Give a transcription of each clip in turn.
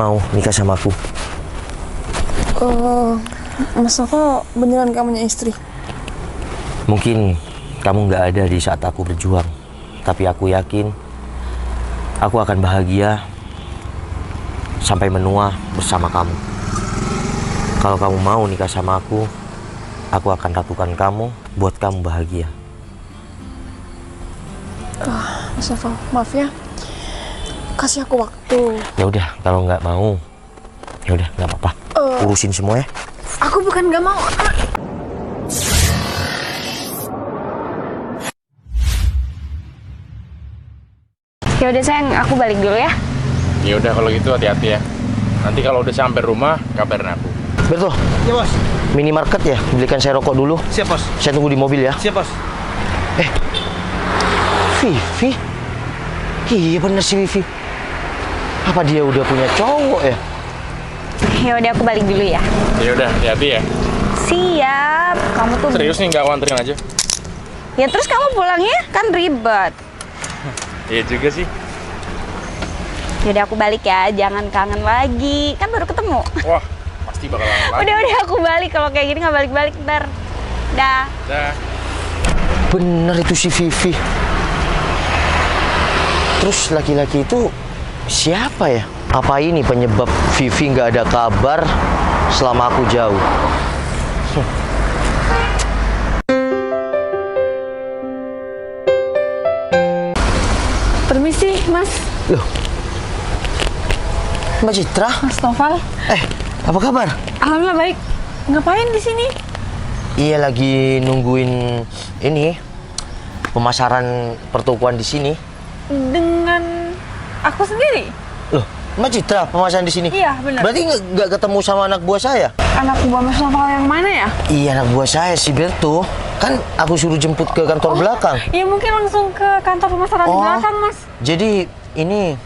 mau nikah sama aku? Mas Noval beneran kamu punya istri? Mungkin kamu nggak ada di saat aku berjuang, tapi aku yakin aku akan bahagia sampai menua bersama kamu. Kalau kamu mau nikah sama aku akan lakukan kamu buat kamu bahagia. Mas Noval, maaf ya. Kasih aku waktu. Ya udah, kalau nggak mau, ya udah nggak apa-apa. Urusin semua ya. Aku bukan nggak mau. Ya udah sayang, aku balik dulu ya. Ya udah kalau gitu hati-hati ya. Nanti kalau udah sampai rumah kabarin aku. Betul. Ya bos. Minimarket ya, belikan saya rokok dulu. Siap bos. Saya tunggu di mobil ya. Siap bos. Vivi? Iya bener si Vivi. Apa dia udah punya cowok ya? Ya udah aku balik dulu ya. Ya udah hati-hati ya. Siap. Kamu tuh Serius nih nggak aku anterin aja? Ya terus kamu pulangnya kan ribet. Iya juga sih. Ya udah aku balik ya, jangan kangen lagi. Kan baru ketemu. Wah, pasti bakal lama. Udah aku balik. Kalau kayak gini nggak balik-balik ntar. Dah. Dah. Bener itu si Vivi. Terus laki-laki itu siapa ya? Apa ini penyebab Vivi nggak ada kabar selama aku jauh? Permisi, Mas. Loh, Mbak Citra? Mas Noval. Apa kabar? Alhamdulillah baik. Ngapain di sini? Iya lagi nungguin ini pemasaran pertokoan di sini. Dengan aku sendiri? Loh, Mbak Citra pemasaran di sini? Iya, benar. Berarti nggak ketemu sama anak buah saya? Anak buah Mas Noval yang mana ya? Iya, anak buah saya si Berto. Kan aku suruh jemput ke kantor belakang. Ya mungkin langsung ke kantor pemasaran di belakang, Mas. Jadi ini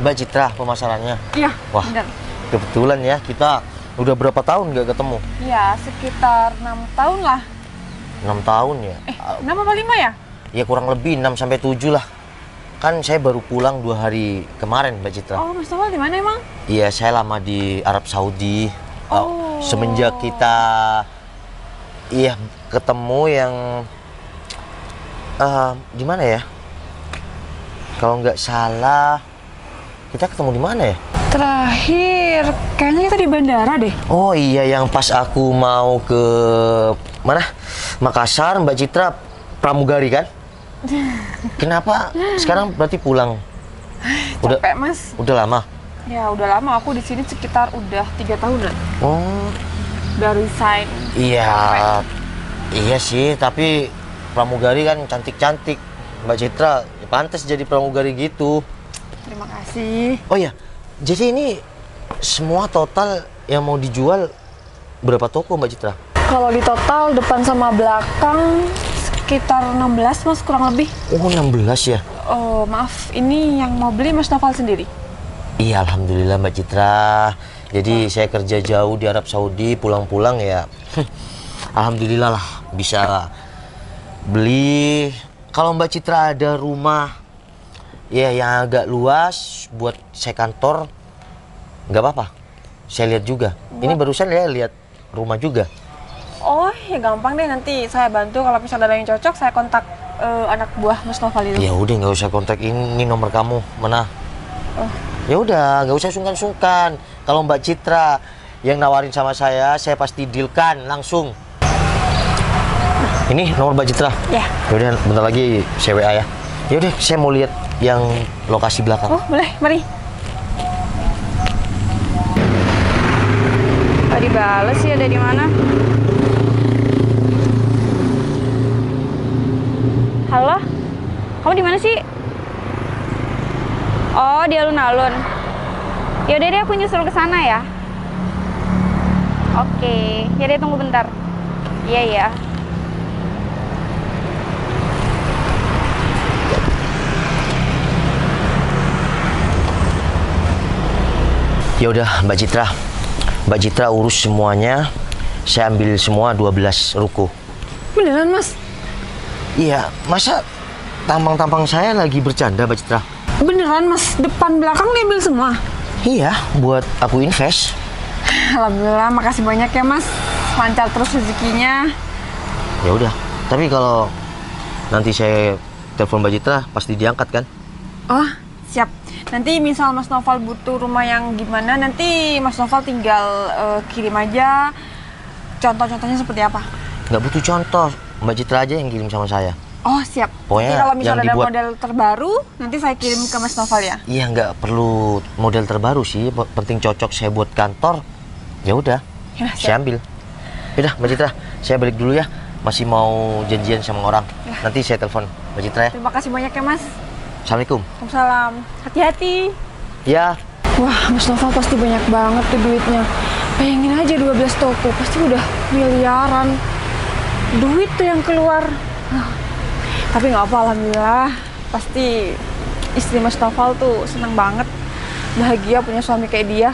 Mbak Citra pemasarannya. Iya, Wah, benar. kebetulan ya kita udah berapa tahun nggak ketemu? Iya, sekitar 6 tahun lah. 6 tahun ya? 6 apa 5 ya? Ya kurang lebih 6 sampai 7 lah. Kan saya baru pulang 2 hari kemarin Mbak Citra. Oh, Mas Noval di mana emang? Iya, saya lama di Arab Saudi. Oh. Semenjak kita ketemu yang di mana ya? Kalau nggak salah kita ketemu di mana ya? Terakhir, kayaknya kita di bandara deh. Oh iya, yang pas aku mau ke mana? Makassar, Mbak Citra pramugari kan? Kenapa sekarang berarti pulang? Capek, Mas. Udah lama? Ya, udah lama. Aku di sini sekitar udah 3 tahunan. Oh Udah resign. iya, iya sih. Tapi pramugari kan cantik-cantik, Mbak Citra. Ya, pantas jadi pramugari gitu. Terima kasih. Oh iya, jadi ini semua total yang mau dijual berapa toko Mbak Citra? Kalau di total depan sama belakang sekitar 16, Mas, kurang lebih. Oh 16 ya? Oh, maaf. Ini yang mau beli Mas Noval sendiri. Iya, alhamdulillah Mbak Citra. Jadi saya kerja jauh di Arab Saudi, pulang-pulang ya alhamdulillah lah bisa beli. Kalau Mbak Citra ada rumah ya yang agak luas buat saya kantor, nggak apa-apa. Saya lihat juga. Ini barusan ya lihat rumah juga. Oh, ya gampang deh, nanti saya bantu. Kalau misalnya ada yang cocok, saya kontak anak buah Mas Noval itu. Ya udah, nggak usah kontak, ini nomor kamu mana? Ya udah, nggak usah sungkan-sungkan. Kalau Mbak Citra yang nawarin sama saya pasti dealkan langsung. Ini nomor Mbak Citra. Ya. Yaudah, bentar lagi saya WA ya. Yaudah, saya mau lihat yang lokasi belakang. Oh, boleh, mari. Tadi dibales sih, ada di mana? Halo? Kamu di mana sih? Oh, di alun-alun. Ya udah deh, aku nyusul ke sana ya. Oke, ya deh, tunggu bentar. Iya ya. Ya udah, Mbak Citra. Mbak Citra urus semuanya. Saya ambil semua 12 ruko. Beneran, Mas? Iya, masa tampang-tampang saya lagi bercanda, Mbak Citra? Beneran, Mas? Depan belakang diambil semua? Iya, buat aku invest. Alhamdulillah, makasih banyak ya Mas. Lancar terus rezekinya. Ya udah. Tapi kalau nanti saya telepon Mbak Citra pasti diangkat kan? Oh, siap. Nanti misal Mas Noval butuh rumah yang gimana, nanti Mas Noval tinggal kirim aja contoh-contohnya seperti apa. Nggak butuh contoh, Mbak Citra aja yang kirim sama saya. Oh, siap. Pokoknya Nanti kalau misalnya yang ada dibuat- model terbaru, nanti saya kirim ke Mas Noval ya. Iya, nggak perlu model terbaru sih, penting cocok saya buat kantor. Ya udah, Ya, saya siap. ambil. Yaudah Mbak Citra, saya balik dulu ya. Masih mau janjian sama orang. Ya. Nanti saya telepon Mbak Citra ya. Terima kasih banyak ya Mas. Assalamualaikum. Waalaikumsalam. Hati-hati. Ya. Wah, Mas Noval pasti banyak banget tuh duitnya. Bayangin aja 12 toko, pasti udah miliaran. Duit tuh yang keluar. Tapi nggak apa, alhamdulillah. Pasti istri Mas Noval tuh seneng banget. Bahagia punya suami kayak dia.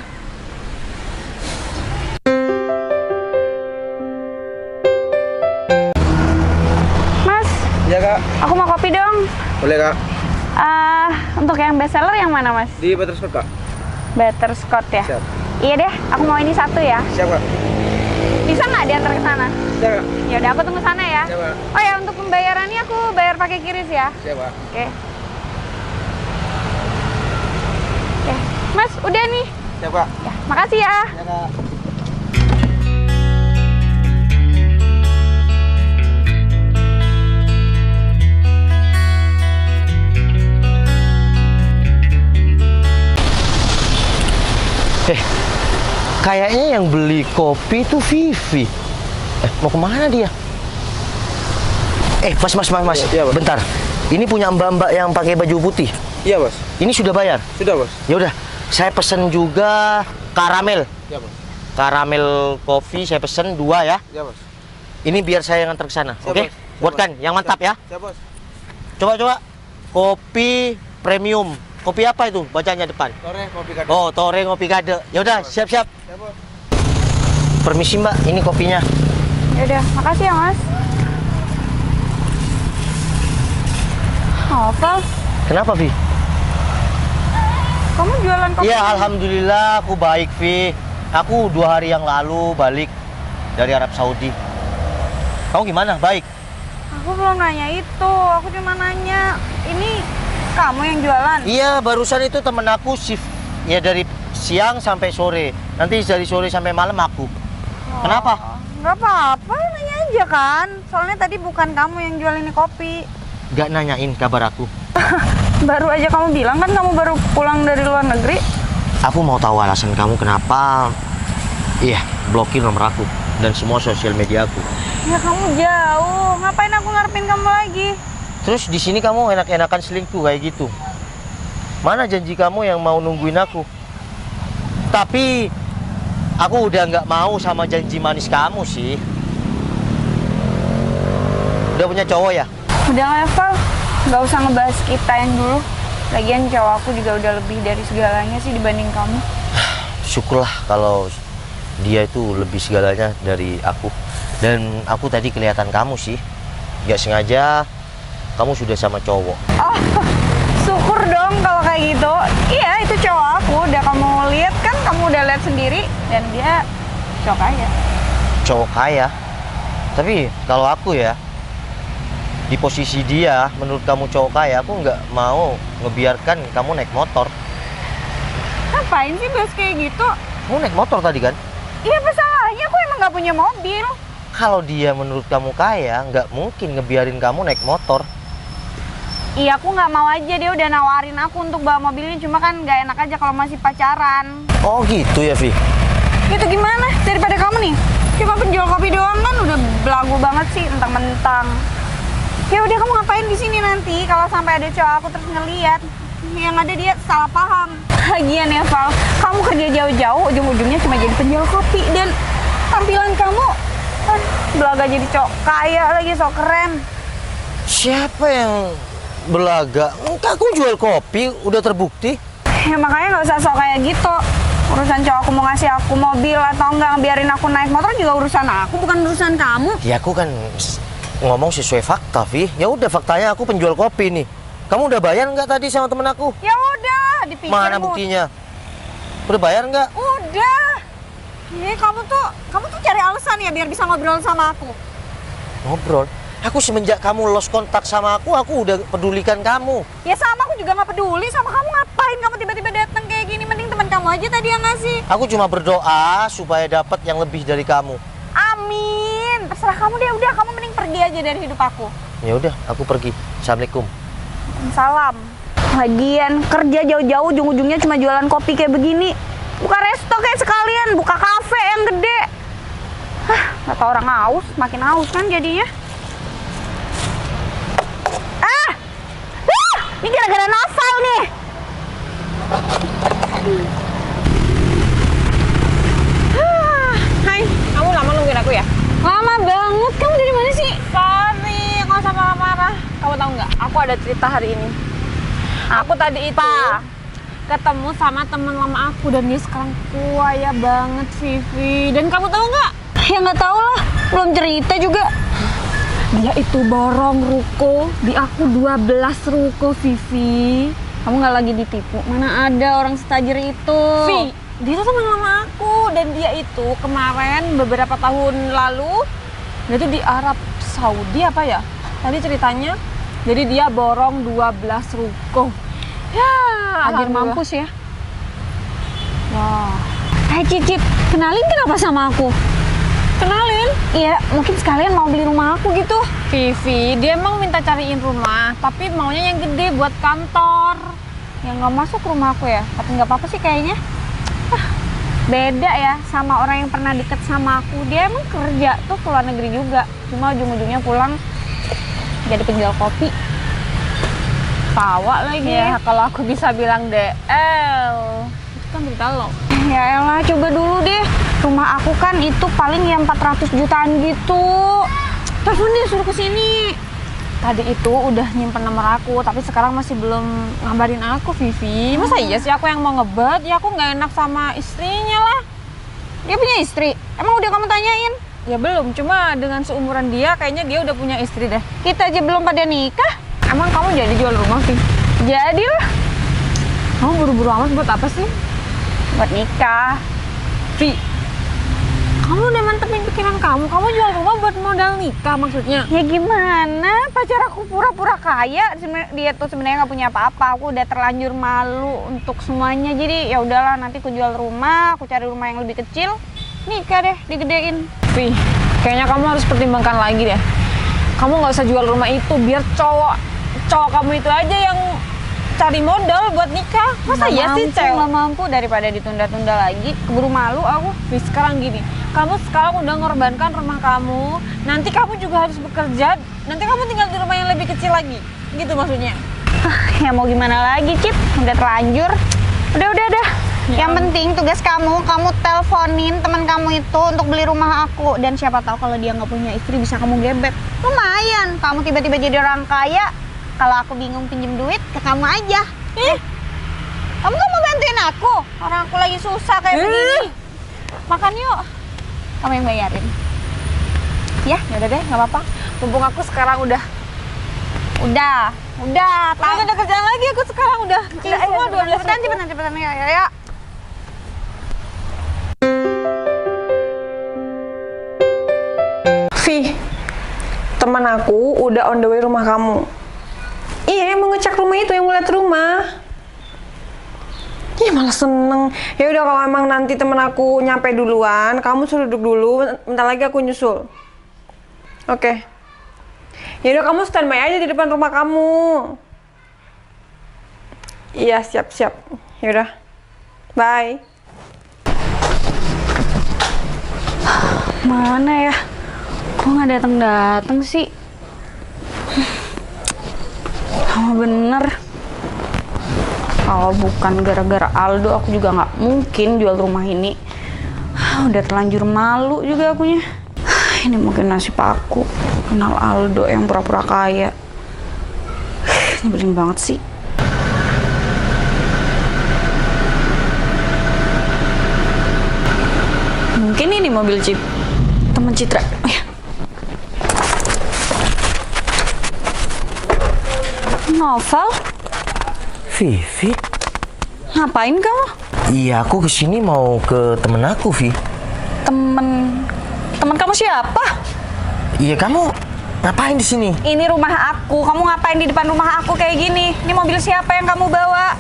Mas, Iya kak, aku mau kopi dong. boleh kak. Untuk yang best seller yang mana Mas? Di Butterscotch kak. Butterscotch ya? Siap. Iya deh, aku mau ini satu ya. Siap kak. Bisa nggak diantar ke sana? Siap kak. Ya udah, aku tunggu sana ya. Siap kak. Oh ya, untuk pembayarannya aku bayar pakai QRIS ya. Siap kak. Oke. Oke, Mas, udah nih. Siap kak. Ya, makasih ya. Siap kak. Kayaknya yang beli kopi itu Vivi. Mau kemana dia? Mas. Iya, Bos. Bentar. Ini punya mbak-mbak yang pakai baju putih. Iya bos. Ini sudah bayar? Sudah bos. Ya udah, saya pesen juga karamel. Iya bos. Karamel kopi saya pesen 2 ya. Iya bos. Ini biar saya yang nganter ke sana, Siap, oke? Bos. Siap, Buatkan Bos. yang mantap ya. Siap bos. Coba. Kopi premium. Kopi apa itu? Bacanya depan. Sore kopi kak. Oh, Tore Ngopi Kade. Ya udah, siap-siap. Siap bos. Permisi Mbak, ini kopinya. Ya udah, makasih ya Mas. Novel, Kenapa, Vi? kamu jualan kopi? Iya, alhamdulillah aku baik, Vi. Aku 2 hari yang lalu balik dari Arab Saudi. Kamu gimana? Baik? Aku belum nanya itu, aku cuma nanya, ini kamu yang jualan? Iya, barusan itu temen aku shift. Ya dari siang sampai sore. Nanti dari sore sampai malam aku. Kenapa? Nggak apa-apa, nanya aja kan. Soalnya tadi bukan kamu yang jual ini kopi. Gak nanyain kabar aku. Baru aja kamu bilang kan kamu baru pulang dari luar negeri. Aku mau tahu alasan kamu kenapa blokir nomor aku dan semua sosial media aku. Ya kamu jauh, ngapain aku ngarepin kamu lagi? Terus di sini kamu enak-enakan selingkuh kayak gitu. Mana janji kamu yang mau nungguin aku? Tapi aku udah nggak mau sama janji manis kamu sih. Udah punya cowok ya? Udah level, nggak usah ngebahas kita yang dulu. Lagian cowok aku juga udah lebih dari segalanya sih dibanding kamu. Syukurlah kalau dia itu lebih segalanya dari aku. Dan aku tadi kelihatan kamu sih. Nggak sengaja kamu sudah sama cowok. Oh, syukur dong kalau kayak gitu. Iya, itu cowok aku. Udah kamu lihat kan, kamu udah lihat sendiri. Dan dia cowok kaya. Cowok kaya. Tapi kalau aku ya, di posisi dia, menurut kamu cowok kaya, aku nggak mau ngebiarkan kamu naik motor. Ngapain sih bahas kayak gitu? Kamu naik motor tadi kan? Iya, apa salahnya? Aku emang nggak punya mobil. Kalau dia menurut kamu kaya, nggak mungkin ngebiarin kamu naik motor. Iya, aku nggak mau aja. Dia udah nawarin aku untuk bawa mobilnya. Cuma kan nggak enak aja kalau masih pacaran. Oh gitu ya, Vi? Itu gimana? Daripada kamu nih cuma penjual kopi doang kan udah belagu banget sih, mentang-mentang. Ya udah, kamu ngapain di sini nanti kalau sampai ada cowok aku terus ngeliat? Yang ada dia salah paham. Lagian ya Val, kamu kerja jauh-jauh ujung-ujungnya cuma jadi penjual kopi dan tampilan kamu belaga jadi cowok kaya lagi, sok keren. Siapa yang belaga? Enggak, aku jual kopi, udah terbukti. Ya makanya nggak usah sok kayak gitu. Urusan cowok aku mau ngasih aku mobil atau enggak biarin aku naik motor juga urusan aku, bukan urusan kamu. Ya aku kan ngomong sesuai fakta, Vi. Ya udah, faktanya aku penjual kopi nih. Kamu udah bayar nggak tadi sama temen aku? Ya udah, dipikir Mana Mut. buktinya? Udah bayar nggak? Udah. Kamu tuh cari alasan ya biar bisa ngobrol sama aku. Ngobrol? Aku semenjak kamu lost kontak sama aku udah pedulikan kamu. Ya sama, aku juga nggak peduli sama kamu. Ngapain kamu tiba-tiba datang kayak gini? Mending teman kamu aja tadi yang ngasih. Aku cuma berdoa supaya dapat yang lebih dari kamu. Amin. Terserah kamu deh. Udah, kamu mending pergi aja dari hidup aku. Ya udah, aku pergi. Assalamualaikum. Salam. Lagian kerja jauh-jauh ujung-ujungnya cuma jualan kopi kayak begini. Buka resto kayak sekalian, buka kafe yang gede. Kata orang haus, makin haus kan jadinya. Ini gara-gara Novel nih. Hai, kamu lama nungguin aku ya? Lama banget, kamu dari mana sih? Sorry, nggak usah marah-marah. Kamu tahu nggak? Aku ada cerita hari ini. Aku tadi itu ketemu sama teman lama aku dan dia sekarang kaya banget, Vivi. Dan kamu tahu nggak? Ya nggak tahu lah, belum cerita juga. Dia itu borong ruko di aku 12 ruko, Vivi. Kamu nggak lagi ditipu? Mana ada orang setajir itu? Vi, dia tuh teman lama aku dan dia itu kemarin beberapa tahun lalu dia tuh di Arab Saudi apa ya? Tadi ceritanya. Jadi dia borong 12 ruko. Ya, Tajir alhamdulillah. mampus ya. Wah, Cicip, kenalin kenapa sama aku? kenalin. Iya, mungkin sekalian mau beli rumah aku gitu. Vivi, dia emang minta cariin rumah, tapi maunya yang gede buat kantor. Ya nggak masuk rumah aku ya, tapi nggak apa-apa sih kayaknya. Beda ya sama orang yang pernah deket sama aku. Dia emang kerja tuh ke luar negeri juga, cuma ujung-ujungnya pulang jadi penjual kopi. Tawa lagi. Ya. Kalau aku bisa bilang DL, itu kan berita lo. Ya elah, coba dulu deh. Rumah aku kan itu paling ya 400 jutaan gitu. Telepon dia suruh kesini. Tadi itu udah nyimpen nomor aku, tapi sekarang masih belum ngabarin aku, Vivi. Masa iya sih aku yang mau ngebet? Ya aku nggak enak sama istrinya lah. Dia punya istri? Emang udah kamu tanyain? Ya belum, cuma dengan seumuran dia kayaknya dia udah punya istri deh. Kita aja belum pada nikah. Emang kamu jadi jual rumah, Vi? Jadilah. Kamu buru-buru amat buat apa sih? Buat nikah. Vi, kamu udah mantepin pikiran kamu jual rumah buat modal nikah maksudnya? Ya gimana? Pacar aku pura-pura kaya, dia tuh sebenarnya nggak punya apa-apa. Aku udah terlanjur malu untuk semuanya. Jadi ya udahlah, nanti aku jual rumah, aku cari rumah yang lebih kecil, nikah deh, digedein. Vi, kayaknya kamu harus pertimbangkan lagi deh. Kamu nggak usah jual rumah itu, biar cowok kamu itu aja yang cari modal buat nikah. Masa iya sih cewek? Nggak mampu, daripada ditunda-tunda lagi. Keburu malu aku. Vi, sekarang gini, kamu sekarang udah ngorbankan rumah kamu, nanti kamu juga harus bekerja, nanti kamu tinggal di rumah yang lebih kecil lagi, gitu maksudnya. Ya mau gimana lagi, Cip? Udah terlanjur. Udah. Ya. Yang penting tugas kamu teleponin teman kamu itu untuk beli rumah aku. Dan siapa tahu kalau dia nggak punya istri bisa kamu gebet. Lumayan, kamu tiba-tiba jadi orang kaya. Kalau aku bingung pinjem duit, ke kamu aja. Kamu nggak mau bantuin aku? Orang aku lagi susah kayak begini. Makan yuk. Kamu yang bayarin. Ya, Yaudah deh, nggak apa-apa. Mumpung aku sekarang udah tahu. ada kerjaan lagi, aku sekarang udah semua 12 cepetan ya. Vi, teman aku udah on the way rumah kamu. Iya, yang mau ngecek rumah itu, yang mau lihat rumah. Ih, malah seneng. Ya udah, kalau emang nanti temen aku nyampe duluan, kamu suruh duduk dulu. Bentar lagi aku nyusul. Oke. Ya udah, kamu standby aja di depan rumah kamu. Iya, siap. Ya udah. Bye. Mana ya? Kok nggak datang sih? Sama bener. Kalau bukan gara-gara Aldo, aku juga nggak mungkin jual rumah ini. Udah terlanjur malu juga akunya. Ini mungkin nasib aku. Kenal Aldo yang pura-pura kaya. Nyebelin banget sih. Mungkin ini mobil teman Citra. Oh ya. Novel? Vivi? Ngapain kamu? Iya, aku kesini mau ke temen aku, Vi. Temen kamu siapa? Iya, kamu ngapain di sini? Ini rumah aku. Kamu ngapain di depan rumah aku kayak gini? Ini mobil siapa yang kamu bawa?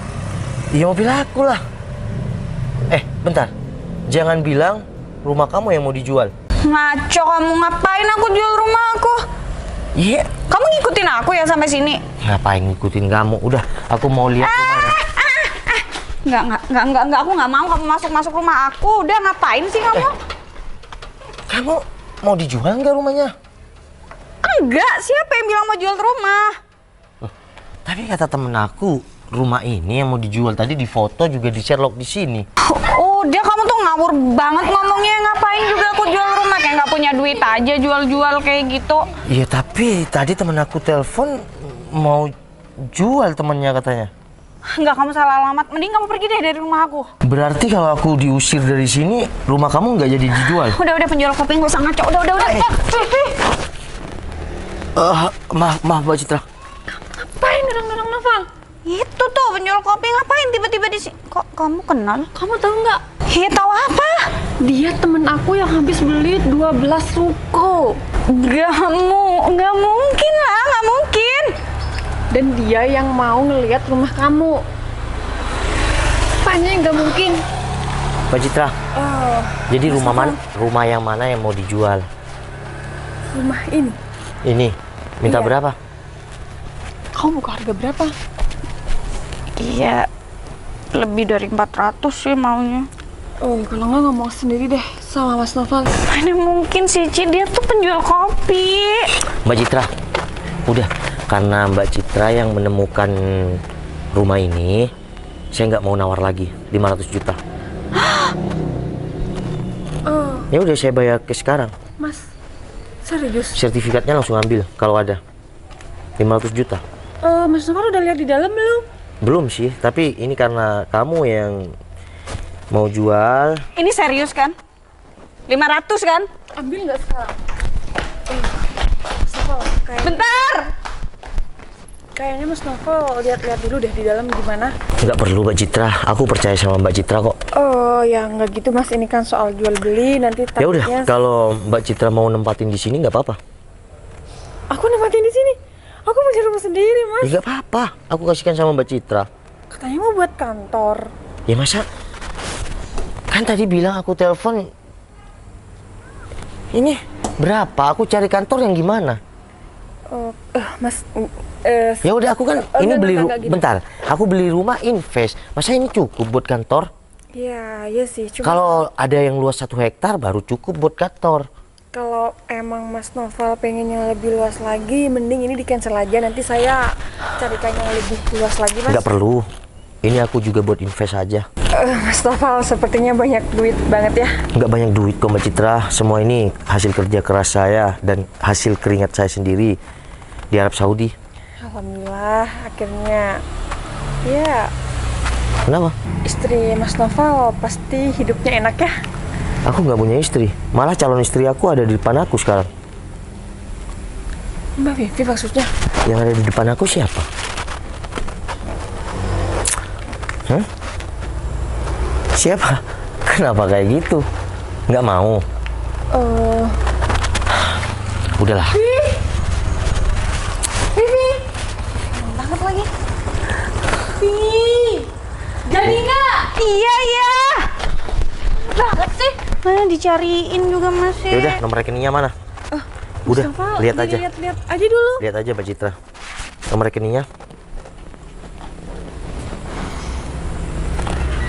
Iya, mobil aku lah. Bentar. Jangan bilang rumah kamu yang mau dijual. Ngaco kamu, ngapain aku jual rumah aku? Iya. Kamu ngikutin aku ya sampai sini? Ngapain ngikutin kamu? Udah, aku mau lihat rumahnya. Enggak, aku nggak mau kamu masuk rumah aku. Udah, ngapain sih kamu? Kamu mau dijual nggak rumahnya? Enggak, siapa yang bilang mau jual rumah? Tapi kata temen aku, rumah ini yang mau dijual. Tadi di foto juga di Sherlock di sini. Udah, kamu tuh ngawur banget ngomongnya. Ngapain juga aku jual rumah? Kayak nggak punya duit aja jual-jual kayak gitu. Iya, tapi tadi temen aku telepon mau jual temennya katanya. Enggak, kamu salah alamat. Mending kamu pergi deh dari rumah aku. Berarti kalau aku diusir dari sini, rumah kamu nggak jadi dijual? Udah, penjual kopi nggak usah ngaco. Udah. Maaf Mbak Citra. Ngapain dorong-dorong Noval? Itu tuh penjual kopi ngapain tiba-tiba di sini? Kok kamu kenal? Kamu tahu nggak? Iya, tahu apa? Dia temen aku yang habis beli 12 ruko. Nggak mungkin lah, nggak mungkin. Dan dia yang mau ngelihat rumah kamu. Apanya yang nggak mungkin? Mbak Citra. Jadi rumah yang mana yang mau dijual? Rumah ini. Ini. Minta Iya. berapa? Kamu buka harga berapa? Iya, lebih dari 400 sih maunya. Oh, kalau nggak ngomong sendiri deh sama Mas Noval. Mana mungkin sih, Ci, dia tuh penjual kopi. Mbak Citra. Udah, karena Mbak Citra yang menemukan rumah ini, saya nggak mau nawar lagi 500 juta. Ya udah, saya bayar ke sekarang. Mas, serius? Sertifikatnya langsung ambil kalau ada. 500 juta. Mas Noval udah lihat di dalam belum? Belum sih, tapi ini karena kamu yang mau jual. Ini serius kan? 500 kan? Ambil nggak sekarang? Mas Noval, Bentar! kayaknya Mas Noval lihat-lihat dulu deh di dalam gimana. Nggak perlu Mbak Citra, aku percaya sama Mbak Citra kok. Oh ya nggak gitu Mas, ini kan soal jual beli nanti Ya udah, takutnya. kalau Mbak Citra mau nempatin di sini nggak apa-apa. Aku nempatin di sini. Aku punya rumah sendiri Mas. Ya nggak apa-apa, aku kasihkan sama Mbak Citra. Katanya mau buat kantor. Ya masa? Kan tadi bilang aku telepon. Ini berapa? Aku cari kantor yang gimana? Mas. Ya udah, aku kan ini enggak, beli enggak gitu. bentar. Aku beli rumah invest. Masa ini cukup buat kantor? Iya sih. Cuma Kalau ada yang luas 1 hektar baru cukup buat kantor. kalau emang Mas Noval pengen yang lebih luas lagi, mending ini di cancel aja. Nanti saya carikan yang lebih luas lagi Mas. Nggak perlu. Ini aku juga buat invest aja. Mas Noval sepertinya banyak duit banget ya. Nggak banyak duit kok Mbak Citra. Semua ini hasil kerja keras saya dan hasil keringat saya sendiri di Arab Saudi. Alhamdulillah akhirnya. Ya, Kenapa? istri Mas Noval pasti hidupnya enak ya. Aku nggak punya istri. Malah calon istri aku ada di depan aku sekarang. Mbak Vivi maksudnya. Yang ada di depan aku siapa? Siapa? Kenapa kayak gitu? Nggak mau? Udahlah. Banget lagi. Jadi nggak? Iya. Banget sih. Mana dicariin juga masih. Ya udah, nomor rekeningnya mana? Udah, Noval, lihat aja. Lihat aja dulu. Lihat aja Mbak Citra. Nomor rekeningnya.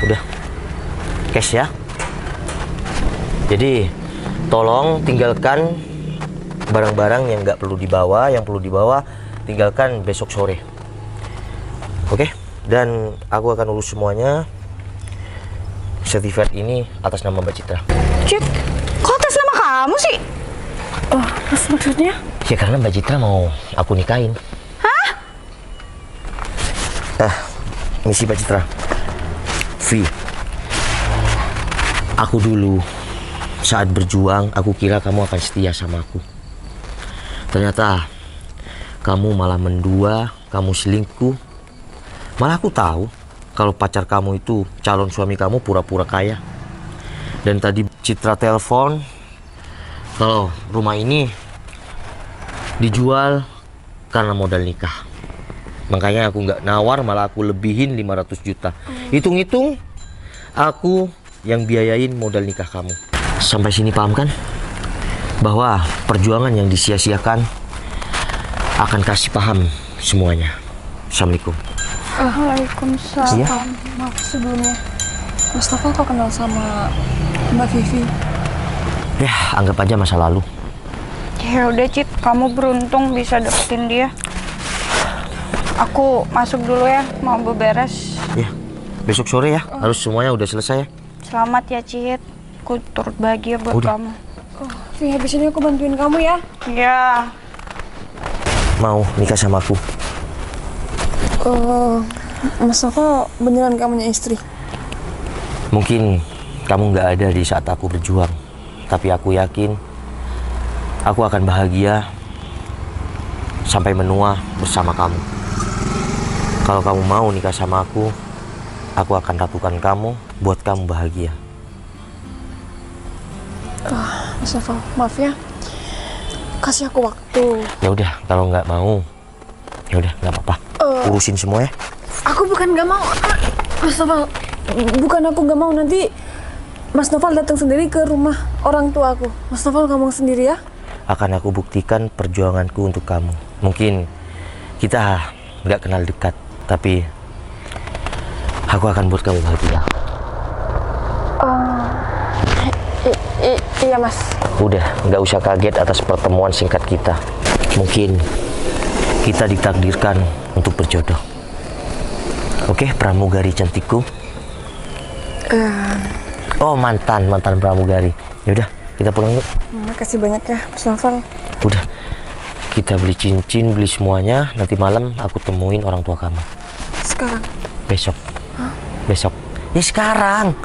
Udah. Cash ya. Jadi, tolong tinggalkan barang-barang yang nggak perlu dibawa, yang perlu dibawa tinggalkan besok sore. Oke? Dan aku akan urus semuanya. Sertifikat ini atas nama Mbak Citra. Cik, kok atas nama kamu sih? Mas maksudnya? Ya karena Mbak Citra mau aku nikahin. Hah? Misi Mbak Citra. Vi, aku dulu saat berjuang aku kira kamu akan setia sama aku. Ternyata kamu malah mendua, kamu selingkuh. Malah aku tahu kalau pacar kamu itu calon suami kamu pura-pura kaya. Dan tadi Citra telepon kalau rumah ini dijual karena modal nikah. Makanya aku nggak nawar, malah aku lebihin 500 juta. Hitung-hitung aku yang biayain modal nikah kamu. Sampai sini paham kan? Bahwa perjuangan yang disia-siakan akan kasih paham semuanya. Assalamualaikum. Waalaikumsalam. Iya? Maaf sebelumnya. Mas Novel kok kenal sama Mbak Vivi? Ya, anggap aja masa lalu. Ya udah Cit, kamu beruntung bisa deketin dia. Aku masuk dulu ya, mau beberes. Ya, besok sore ya, harus semuanya udah selesai ya. Selamat ya Cit, aku turut bahagia buat Udah. kamu. Vi, habis ini aku bantuin kamu ya. Ya, Mau nikah sama aku? Mas Novel beneran kamu punya istri? Mungkin kamu nggak ada di saat aku berjuang, tapi aku yakin aku akan bahagia sampai menua bersama kamu. Kalau kamu mau nikah sama aku akan lakukan kamu buat kamu bahagia. Mas Novel, maaf ya. Kasih aku waktu. Ya udah, kalau nggak mau, ya udah nggak apa-apa. Urusin semua ya. Aku bukan nggak mau. Mas Novel, bukan aku nggak mau. Nanti Mas Novel datang sendiri ke rumah orang tua aku. Mas Novel ngomong sendiri ya. Akan aku buktikan perjuanganku untuk kamu. Mungkin kita nggak kenal dekat, tapi aku akan buat kamu bahagia. Iya Mas. Udah, nggak usah kaget atas pertemuan singkat kita. Mungkin kita ditakdirkan untuk berjodoh. Oke, pramugari cantikku. Oh, mantan pramugari. Yaudah, kita pulang yuk. Makasih banyak ya Mas Novel. Udah, kita beli cincin, beli semuanya. Nanti malam aku temuin orang tua kamu. Sekarang. Besok. Besok. Ya sekarang.